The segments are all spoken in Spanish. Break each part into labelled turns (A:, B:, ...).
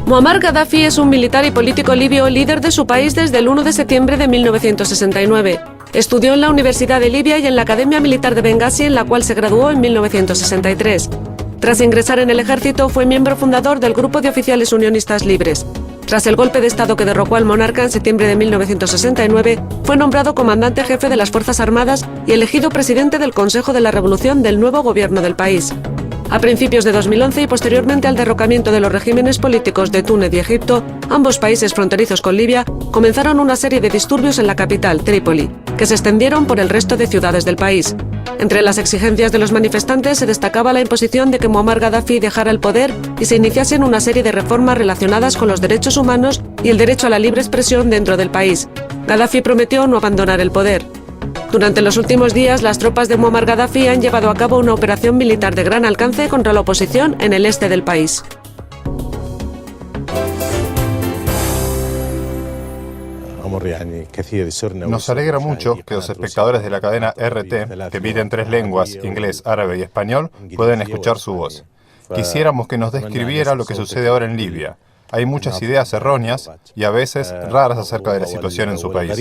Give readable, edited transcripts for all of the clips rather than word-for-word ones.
A: Muammar Gaddafi es un militar y político libio líder de su país desde el 1 de septiembre de 1969. Estudió en la Universidad de Libia y en la Academia Militar de Bengasi, en la cual se graduó en 1963. Tras ingresar en el ejército, fue miembro fundador del Grupo de Oficiales Unionistas Libres. Tras el golpe de Estado que derrocó al monarca en septiembre de 1969, fue nombrado comandante jefe de las Fuerzas Armadas y elegido presidente del Consejo de la Revolución del nuevo gobierno del país. A principios de 2011 y posteriormente al derrocamiento de los regímenes políticos de Túnez y Egipto, ambos países fronterizos con Libia, comenzaron una serie de disturbios en la capital, Trípoli, que se extendieron por el resto de ciudades del país. Entre las exigencias de los manifestantes se destacaba la imposición de que Muammar Gaddafi dejara el poder y se iniciasen una serie de reformas relacionadas con los derechos humanos y el derecho a la libre expresión dentro del país. Gaddafi prometió no abandonar el poder. Durante los últimos días, las tropas de Muammar Gaddafi han llevado a cabo una operación militar de gran alcance contra la oposición en el este del país.
B: Nos alegra mucho que los espectadores de la cadena RT, que emite 3 lenguas, inglés, árabe y español, puedan escuchar su voz. Quisiéramos que nos describiera lo que sucede ahora en Libia. Hay muchas ideas erróneas y a veces raras acerca de la situación en su país.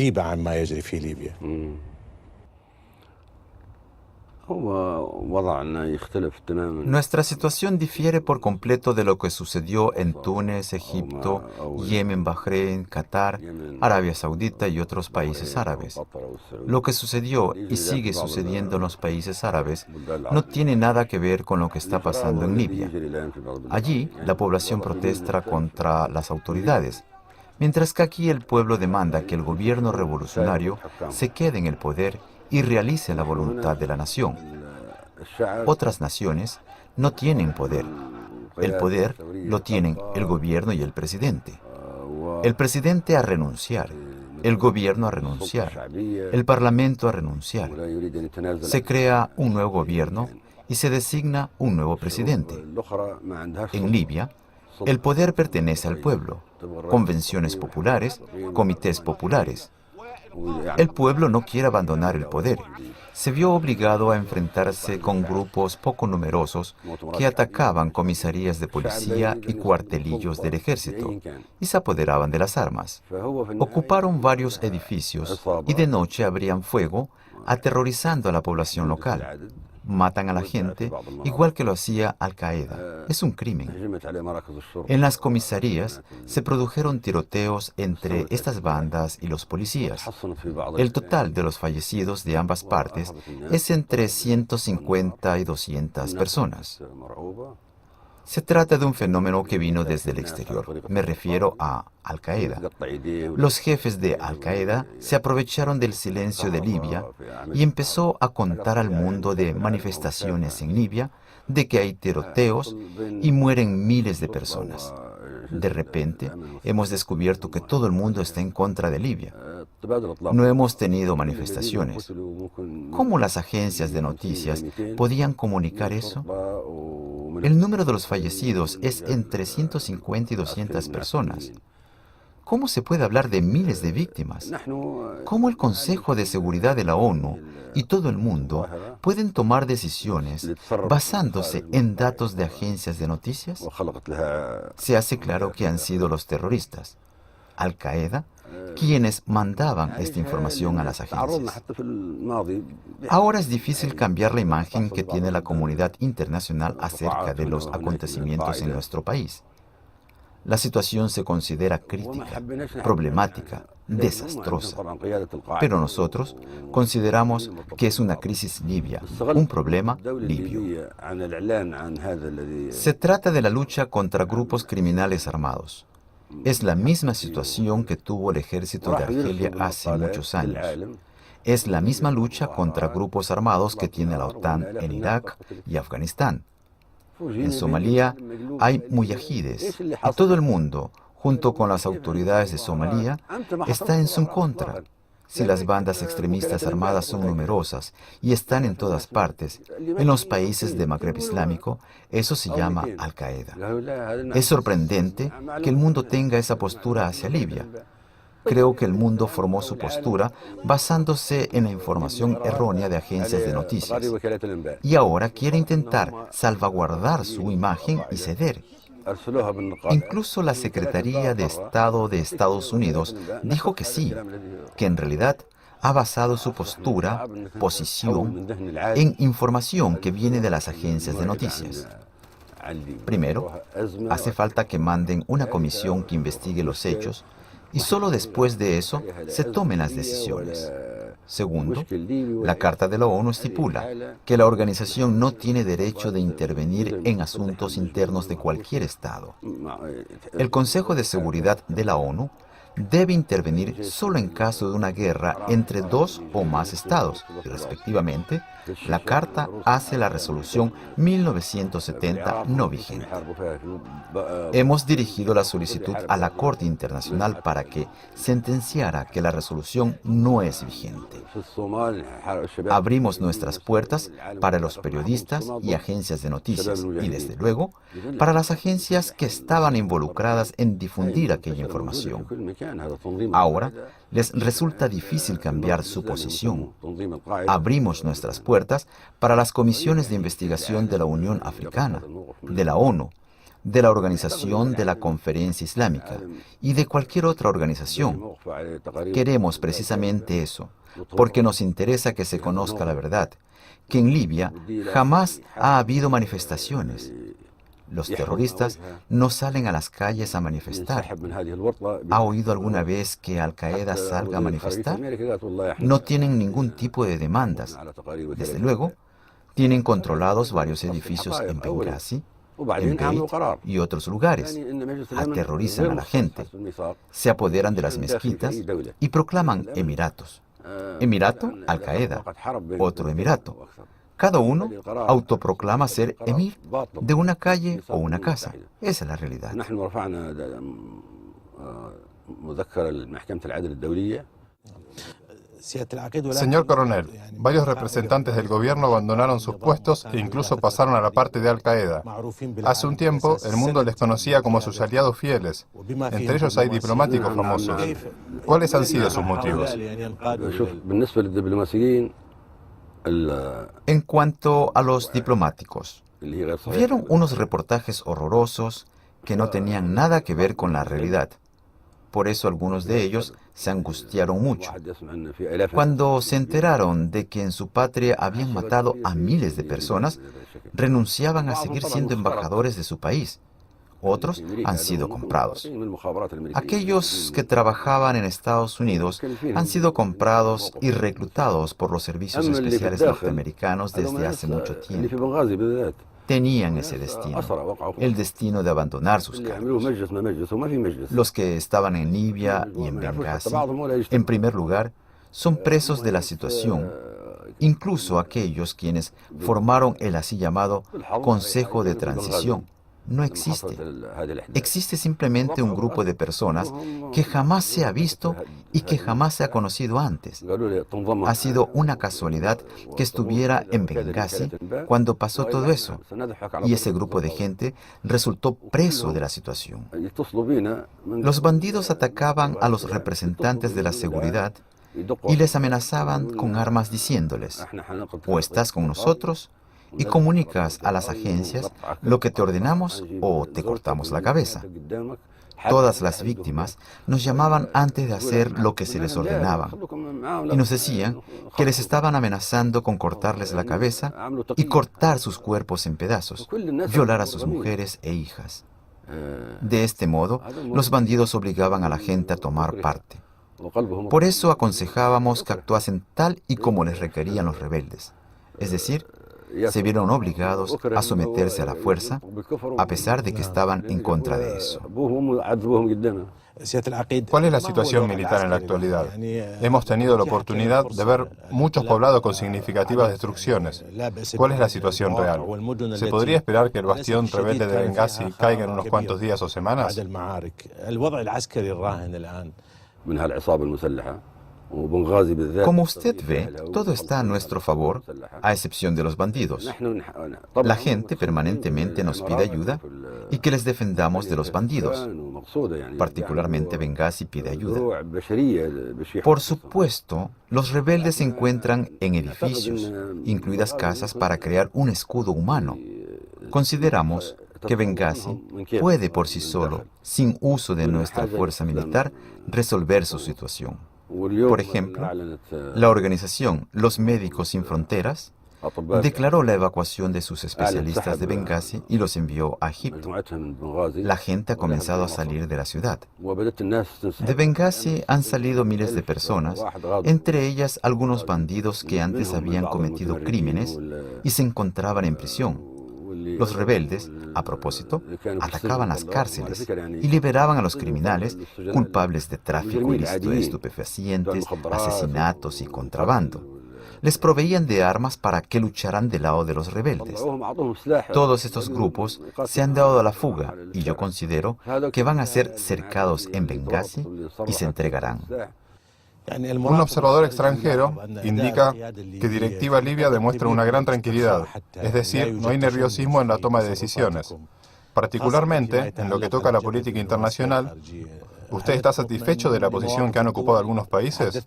C: Nuestra situación difiere por completo de lo que sucedió en Túnez, Egipto, Yemen, Bahrein, Qatar, Arabia Saudita y otros países árabes. Lo que sucedió y sigue sucediendo en los países árabes no tiene nada que ver con lo que está pasando en Libia. Allí, la población protesta contra las autoridades, mientras que aquí el pueblo demanda que el gobierno revolucionario se quede en el poder y realice la voluntad de la nación. Otras naciones no tienen poder. El poder lo tienen el gobierno y el presidente. El presidente a renunciar, el gobierno a renunciar, el parlamento a renunciar. Se crea un nuevo gobierno y se designa un nuevo presidente. En Libia, el poder pertenece al pueblo, convenciones populares, comités populares. El pueblo no quiere abandonar el poder. Se vio obligado a enfrentarse con grupos poco numerosos que atacaban comisarías de policía y cuartelillos del ejército y se apoderaban de las armas. Ocuparon varios edificios y de noche abrían fuego, aterrorizando a la población local. Matan a la gente igual que lo hacía Al-Qaeda. Es un crimen. En las comisarías se produjeron tiroteos entre estas bandas y los policías. El total de los fallecidos de ambas partes es entre 150 y 200 personas. Se trata de un fenómeno que vino desde el exterior. Me refiero a Al-Qaeda. Los jefes de Al-Qaeda se aprovecharon del silencio de Libia y empezó a contar al mundo de manifestaciones en Libia, de que hay tiroteos y mueren miles de personas. De repente, hemos descubierto que todo el mundo está en contra de Libia. No hemos tenido manifestaciones. ¿Cómo las agencias de noticias podían comunicar eso? El número de los fallecidos es entre 150 y 200 personas. ¿Cómo se puede hablar de miles de víctimas? ¿Cómo el Consejo de Seguridad de la ONU y todo el mundo pueden tomar decisiones basándose en datos de agencias de noticias? Se hace claro que han sido los terroristas, Al-Qaeda, quienes mandaban esta información a las agencias. Ahora es difícil cambiar la imagen que tiene la comunidad internacional acerca de los acontecimientos en nuestro país. La situación se considera crítica, problemática, desastrosa. Pero nosotros consideramos que es una crisis libia, un problema libio. Se trata de la lucha contra grupos criminales armados. Es la misma situación que tuvo el ejército de Argelia hace muchos años. Es la misma lucha contra grupos armados que tiene la OTAN en Irak y Afganistán. En Somalia hay muyahides y todo el mundo, junto con las autoridades de Somalia, está en su contra. Si las bandas extremistas armadas son numerosas y están en todas partes, en los países de Magreb Islámico, eso se llama Al-Qaeda. Es sorprendente que el mundo tenga esa postura hacia Libia. Creo que el mundo formó su postura basándose en la información errónea de agencias de noticias. Y ahora quiere intentar salvaguardar su imagen y ceder. Incluso la Secretaría de Estado de Estados Unidos dijo que sí, que en realidad ha basado su posición, en información que viene de las agencias de noticias. Primero, hace falta que manden una comisión que investigue los hechos y solo después de eso se tomen las decisiones. Segundo, la Carta de la ONU estipula que la organización no tiene derecho de intervenir en asuntos internos de cualquier Estado. El Consejo de Seguridad de la ONU debe intervenir solo en caso de una guerra entre dos o más estados, y respectivamente, la Carta hace la resolución 1970 no vigente. Hemos dirigido la solicitud a la Corte Internacional para que sentenciara que la resolución no es vigente. Abrimos nuestras puertas para los periodistas y agencias de noticias y, desde luego, para las agencias que estaban involucradas en difundir aquella información. Ahora, les resulta difícil cambiar su posición. Abrimos nuestras puertas para las comisiones de investigación de la Unión Africana, de la ONU, de la Organización de la Conferencia Islámica y de cualquier otra organización. Queremos precisamente eso, porque nos interesa que se conozca la verdad, que en Libia jamás ha habido manifestaciones. Los terroristas no salen a las calles a manifestar. ¿Ha oído alguna vez que Al-Qaeda salga a manifestar? No tienen ningún tipo de demandas. Desde luego, tienen controlados varios edificios en Benghazi, en Beit y otros lugares. Aterrorizan a la gente. Se apoderan de las mezquitas y proclaman emiratos. Emirato, Al-Qaeda. Otro emirato. Cada uno autoproclama ser emir de una calle o una casa. Esa es la realidad.
B: Señor coronel, varios representantes del gobierno abandonaron sus puestos e incluso pasaron a la parte de Al-Qaeda. Hace un tiempo, el mundo les conocía como sus aliados fieles. Entre ellos hay diplomáticos famosos. ¿Cuáles han sido sus motivos?
C: En cuanto a los diplomáticos, vieron unos reportajes horrorosos que no tenían nada que ver con la realidad. Por eso algunos de ellos se angustiaron mucho. Cuando se enteraron de que en su patria habían matado a miles de personas, renunciaban a seguir siendo embajadores de su país. Otros han sido comprados. Aquellos que trabajaban en Estados Unidos han sido comprados y reclutados por los servicios especiales norteamericanos desde hace mucho tiempo. Tenían ese destino, el destino de abandonar sus cargos. Los que estaban en Libia y en Benghazi, en primer lugar, son presos de la situación, incluso aquellos quienes formaron el así llamado Consejo de Transición. No existe. Existe simplemente un grupo de personas que jamás se ha visto y que jamás se ha conocido antes. Ha sido una casualidad que estuviera en Benghazi cuando pasó todo eso, y ese grupo de gente resultó preso de la situación. Los bandidos atacaban a los representantes de la seguridad y les amenazaban con armas diciéndoles: o estás con nosotros y comunicas a las agencias lo que te ordenamos o te cortamos la cabeza. Todas las víctimas nos llamaban antes de hacer lo que se les ordenaba y nos decían que les estaban amenazando con cortarles la cabeza y cortar sus cuerpos en pedazos, violar a sus mujeres e hijas. De este modo, los bandidos obligaban a la gente a tomar parte. Por eso aconsejábamos que actuasen tal y como les requerían los rebeldes, es decir, se vieron obligados a someterse a la fuerza, a pesar de que estaban en contra de eso.
B: ¿Cuál es la situación militar en la actualidad? Hemos tenido la oportunidad de ver muchos poblados con significativas destrucciones. ¿Cuál es la situación real? ¿Se podría esperar que el bastión rebelde de Benghazi caiga en unos cuantos días o semanas?
C: Como usted ve, todo está a nuestro favor, a excepción de los bandidos. La gente permanentemente nos pide ayuda y que les defendamos de los bandidos. Particularmente Benghazi pide ayuda. Por supuesto, los rebeldes se encuentran en edificios, incluidas casas para crear un escudo humano. Consideramos que Benghazi puede por sí solo, sin uso de nuestra fuerza militar, resolver su situación. Por ejemplo, la organización Los Médicos Sin Fronteras declaró la evacuación de sus especialistas de Benghazi y los envió a Egipto. La gente ha comenzado a salir de la ciudad. De Benghazi han salido miles de personas, entre ellas algunos bandidos que antes habían cometido crímenes y se encontraban en prisión. Los rebeldes, a propósito, atacaban las cárceles y liberaban a los criminales culpables de tráfico ilícito de estupefacientes, asesinatos y contrabando. Les proveían de armas para que lucharan del lado de los rebeldes. Todos estos grupos se han dado a la fuga y yo considero que van a ser cercados en Benghazi y se entregarán.
B: Un observador extranjero indica que Directiva Libia demuestra una gran tranquilidad, es decir, no hay nerviosismo en la toma de decisiones. Particularmente, en lo que toca a la política internacional, ¿usted está satisfecho de la posición que han ocupado algunos países?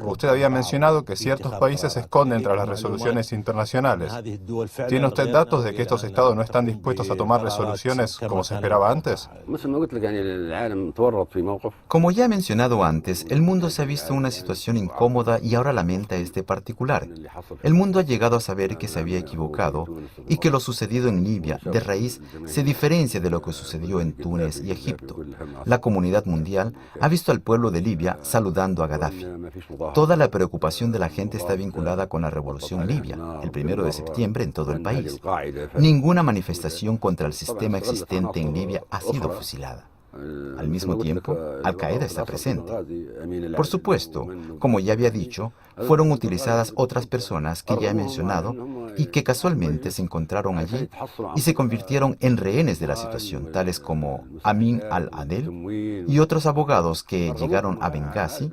B: Usted había mencionado que ciertos países se esconden tras las resoluciones internacionales. ¿Tiene usted datos de que estos estados no están dispuestos a tomar resoluciones como se esperaba antes?
C: Como ya he mencionado antes, el mundo se ha visto en una situación incómoda y ahora lamenta este particular. El mundo ha llegado a saber que se había equivocado y que lo sucedido en Libia, de raíz, se diferencia de lo que sucedió en Túnez y Egipto. La comunidad mundial ha visto al pueblo de Libia saludando a Gaddafi. Toda la preocupación de la gente está vinculada con la revolución libia, el 1 de septiembre en todo el país. Ninguna manifestación contra el sistema existente en Libia ha sido fusilada. Al mismo tiempo, Al-Qaeda está presente. Por supuesto, como ya había dicho, fueron utilizadas otras personas que ya he mencionado y que casualmente se encontraron allí y se convirtieron en rehenes de la situación, tales como Amin al-Adel y otros abogados que llegaron a Benghazi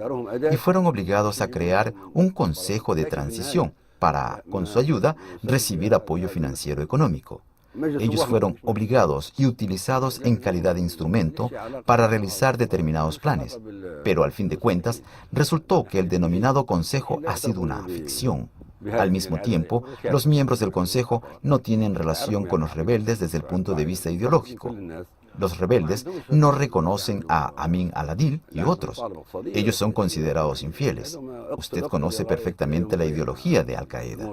C: y fueron obligados a crear un consejo de transición para, con su ayuda, recibir apoyo financiero económico. Ellos fueron obligados y utilizados en calidad de instrumento para realizar determinados planes, pero al fin de cuentas resultó que el denominado Consejo ha sido una ficción. Al mismo tiempo, los miembros del Consejo no tienen relación con los rebeldes desde el punto de vista ideológico. Los rebeldes no reconocen a Amin al-Adil y otros. Ellos son considerados infieles. Usted conoce perfectamente la ideología de Al-Qaeda.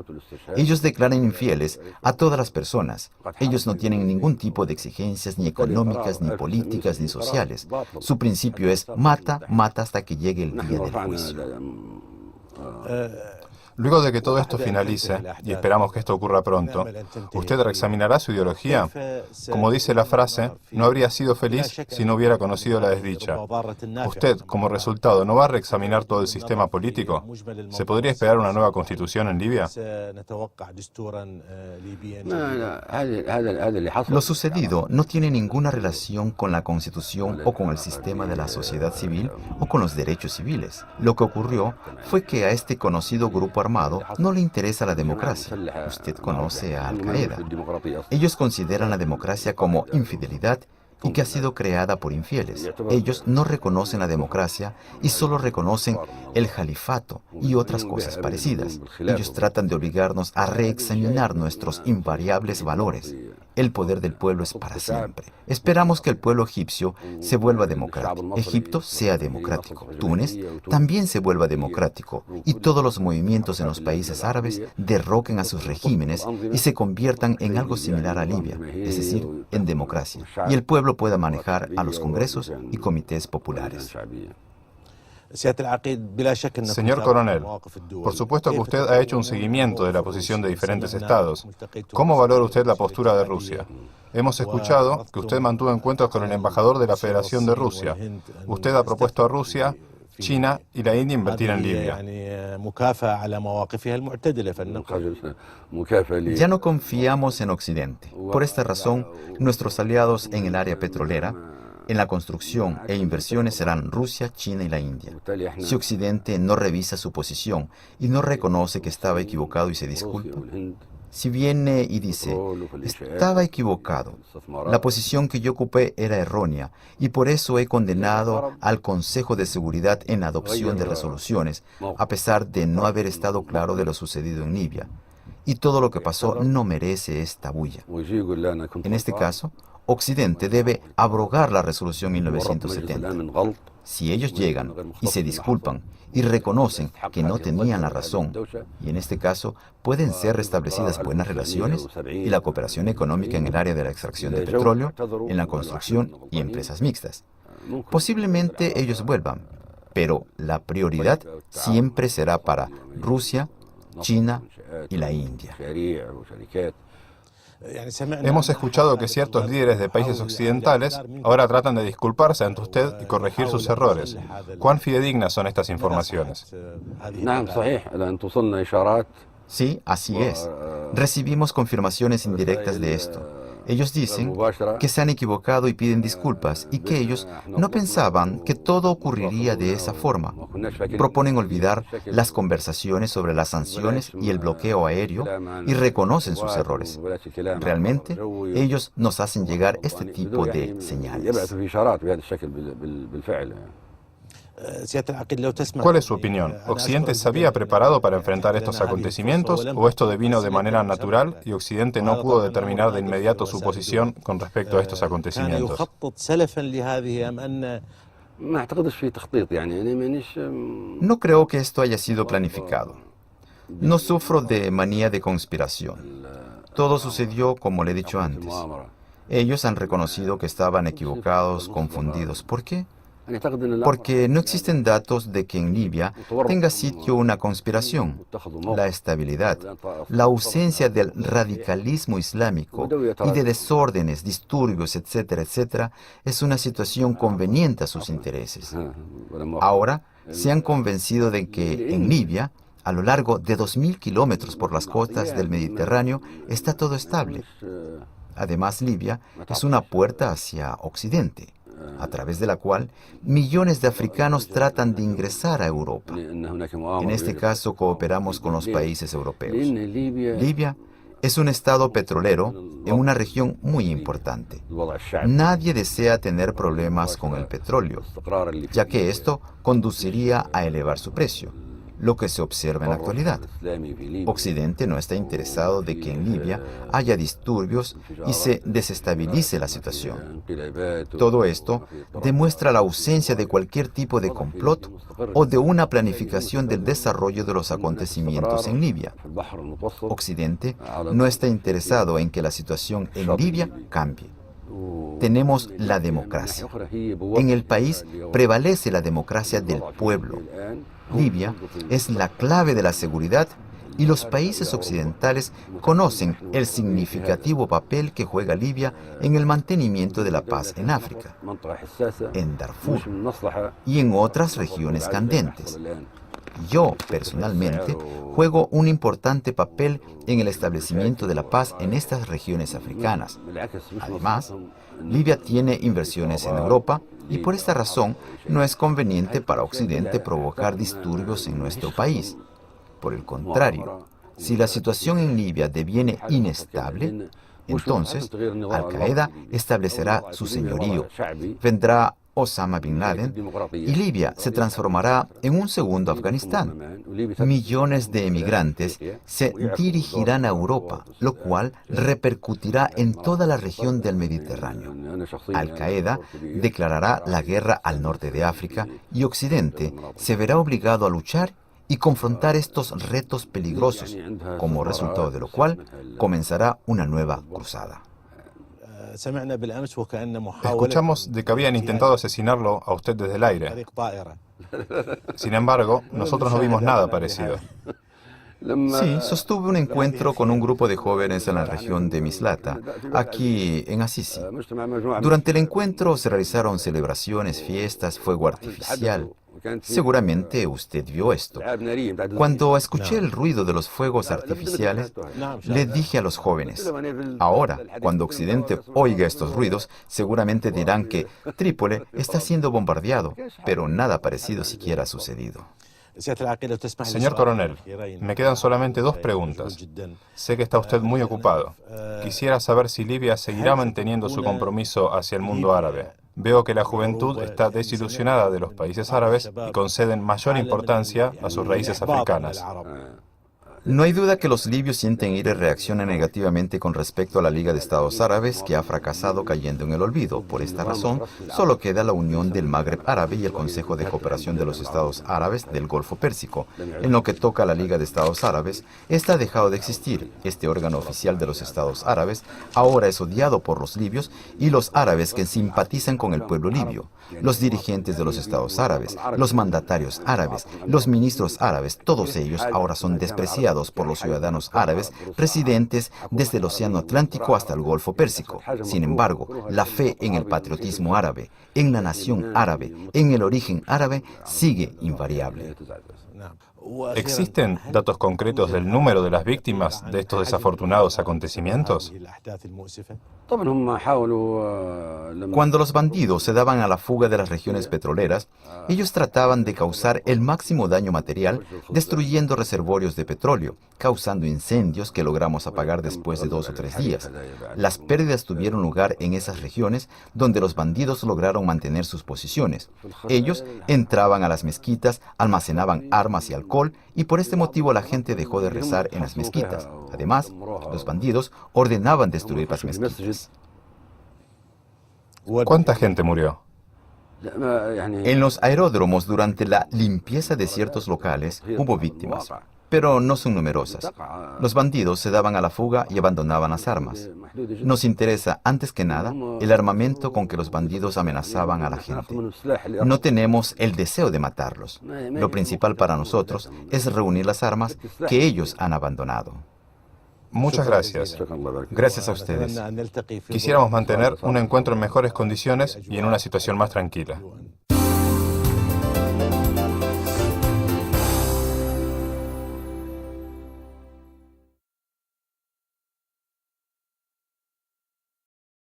C: Ellos declaran infieles a todas las personas. Ellos no tienen ningún tipo de exigencias ni económicas, ni políticas, ni sociales. Su principio es mata, mata hasta que llegue el día del juicio.
B: Luego de que todo esto finalice, y esperamos que esto ocurra pronto, ¿usted reexaminará su ideología? Como dice la frase, no habría sido feliz si no hubiera conocido la desdicha. ¿Usted, como resultado, no va a reexaminar todo el sistema político? ¿Se podría esperar una nueva constitución en Libia?
C: Lo sucedido no tiene ninguna relación con la constitución o con el sistema de la sociedad civil o con los derechos civiles. Lo que ocurrió fue que a este conocido grupo armado no le interesa la democracia. Usted conoce a Al-Qaeda. Ellos consideran la democracia como infidelidad y que ha sido creada por infieles. Ellos no reconocen la democracia y solo reconocen el califato y otras cosas parecidas. Ellos tratan de obligarnos a reexaminar nuestros invariables valores. El poder del pueblo es para siempre. Esperamos que el pueblo egipcio se vuelva democrático, Egipto sea democrático, Túnez también se vuelva democrático y todos los movimientos en los países árabes derroquen a sus regímenes y se conviertan en algo similar a Libia, es decir, en democracia, y el pueblo pueda manejar a los congresos y comités populares.
B: Señor coronel, por supuesto que usted ha hecho un seguimiento de la posición de diferentes estados. ¿Cómo valora usted la postura de Rusia? Hemos escuchado que usted mantuvo encuentros con el embajador de la Federación de Rusia. Usted ha propuesto a Rusia, China y la India invertir en Libia.
C: Ya no confiamos en Occidente. Por esta razón, nuestros aliados en el área petrolera, en la construcción e inversiones serán Rusia, China y la India. Si Occidente no revisa su posición y no reconoce que estaba equivocado y se disculpa, si viene y dice, estaba equivocado, la posición que yo ocupé era errónea y por eso he condenado al Consejo de Seguridad en la adopción de resoluciones, a pesar de no haber estado claro de lo sucedido en Libia. y todo lo que pasó no merece esta bulla. En este caso, Occidente debe abrogar la resolución 1970. Si ellos llegan y se disculpan y reconocen que no tenían la razón, y en este caso pueden ser restablecidas buenas relaciones y la cooperación económica en el área de la extracción de petróleo, en la construcción y empresas mixtas. Posiblemente ellos vuelvan, pero la prioridad siempre será para Rusia, China y la India.
B: Hemos escuchado que ciertos líderes de países occidentales ahora tratan de disculparse ante usted y corregir sus errores. ¿Cuán fidedignas son estas informaciones?
C: Sí, así es. Recibimos confirmaciones indirectas de esto. Ellos dicen que se han equivocado y piden disculpas y que ellos no pensaban que todo ocurriría de esa forma. Proponen olvidar las conversaciones sobre las sanciones y el bloqueo aéreo y reconocen sus errores. Realmente, ellos nos hacen llegar este tipo de señales.
B: ¿Cuál es su opinión? ¿Occidente se había preparado para enfrentar estos acontecimientos o esto devino de manera natural y Occidente no pudo determinar de inmediato su posición con respecto a estos acontecimientos?
C: No creo que esto haya sido planificado. No sufro de manía de conspiración. Todo sucedió como le he dicho antes. Ellos han reconocido que estaban equivocados, confundidos. ¿Por qué? Porque no existen datos de que en Libia tenga sitio una conspiración. La estabilidad, la ausencia del radicalismo islámico y de desórdenes, disturbios, etcétera, etcétera, es una situación conveniente a sus intereses. Ahora se han convencido de que en Libia, a lo largo de 2.000 kilómetros por las costas del Mediterráneo, está todo estable. Además, Libia es una puerta hacia Occidente, a través de la cual millones de africanos tratan de ingresar a Europa. En este caso, cooperamos con los países europeos. Libia es un estado petrolero en una región muy importante. Nadie desea tener problemas con el petróleo, ya que esto conduciría a elevar su precio, lo que se observa en la actualidad. Occidente no está interesado de que en Libia haya disturbios y se desestabilice la situación. Todo esto demuestra la ausencia de cualquier tipo de complot o de una planificación del desarrollo de los acontecimientos en Libia. Occidente no está interesado en que la situación en Libia cambie. Tenemos la democracia. En el país prevalece la democracia del pueblo. Libia es la clave de la seguridad y los países occidentales conocen el significativo papel que juega Libia en el mantenimiento de la paz en África, en Darfur y en otras regiones candentes. Yo, personalmente, juego un importante papel en el establecimiento de la paz en estas regiones africanas. Además, Libia tiene inversiones en Europa y por esta razón no es conveniente para Occidente provocar disturbios en nuestro país. Por el contrario, si la situación en Libia deviene inestable, entonces Al-Qaeda establecerá su señorío, vendrá Osama Bin Laden y Libia se transformará en un segundo Afganistán. Millones de emigrantes se dirigirán a Europa, lo cual repercutirá en toda la región del Mediterráneo. Al-Qaeda declarará la guerra al norte de África y Occidente se verá obligado a luchar y confrontar estos retos peligrosos, como resultado de lo cual comenzará una nueva cruzada.
B: Escuchamos de que habían intentado asesinarlo a usted desde el aire. Sin embargo, nosotros no vimos nada parecido.
C: Sí, sostuve un encuentro con un grupo de jóvenes en la región de Mislata, aquí en Assisi. Durante el encuentro se realizaron celebraciones, fiestas, fuego artificial. Seguramente usted vio esto. Cuando escuché el ruido de los fuegos artificiales, le dije a los jóvenes, ahora, cuando Occidente oiga estos ruidos, seguramente dirán que Trípoli está siendo bombardeado, pero nada parecido siquiera ha sucedido.
B: Señor coronel, me quedan solamente 2 preguntas. Sé que está usted muy ocupado. Quisiera saber si Libia seguirá manteniendo su compromiso hacia el mundo árabe. Veo que la juventud está desilusionada de los países árabes y conceden mayor importancia a sus raíces africanas.
C: No hay duda que los libios sienten ira y reaccionan negativamente con respecto a la Liga de Estados Árabes, que ha fracasado cayendo en el olvido. Por esta razón, solo queda la Unión del Magreb Árabe y el Consejo de Cooperación de los Estados Árabes del Golfo Pérsico. En lo que toca a la Liga de Estados Árabes, esta ha dejado de existir. Este órgano oficial de los Estados Árabes ahora es odiado por los libios y los árabes que simpatizan con el pueblo libio. Los dirigentes de los Estados Árabes, los mandatarios árabes, los ministros árabes, todos ellos ahora son despreciados por los ciudadanos árabes residentes desde el Océano Atlántico hasta el Golfo Pérsico. Sin embargo, la fe en el patriotismo árabe, en la nación árabe, en el origen árabe, sigue invariable.
B: ¿Existen datos concretos del número de las víctimas de estos desafortunados acontecimientos?
C: Cuando los bandidos se daban a la fuga de las regiones petroleras, ellos trataban de causar el máximo daño material, destruyendo reservorios de petróleo, causando incendios que logramos apagar después de 2 o 3 días. Las pérdidas tuvieron lugar en esas regiones donde los bandidos lograron mantener sus posiciones. Ellos entraban a las mezquitas, almacenaban armas y alcohol, y por este motivo la gente dejó de rezar en las mezquitas. Además, los bandidos ordenaban destruir las mezquitas.
B: ¿Cuánta gente murió?
C: En los aeródromos, durante la limpieza de ciertos locales, hubo víctimas, pero no son numerosas. Los bandidos se daban a la fuga y abandonaban las armas. Nos interesa, antes que nada, el armamento con que los bandidos amenazaban a la gente. No tenemos el deseo de matarlos. Lo principal para nosotros es reunir las armas que ellos han abandonado.
B: Muchas gracias.
C: Gracias a ustedes.
B: Quisiéramos mantener un encuentro en mejores condiciones y en una situación más tranquila.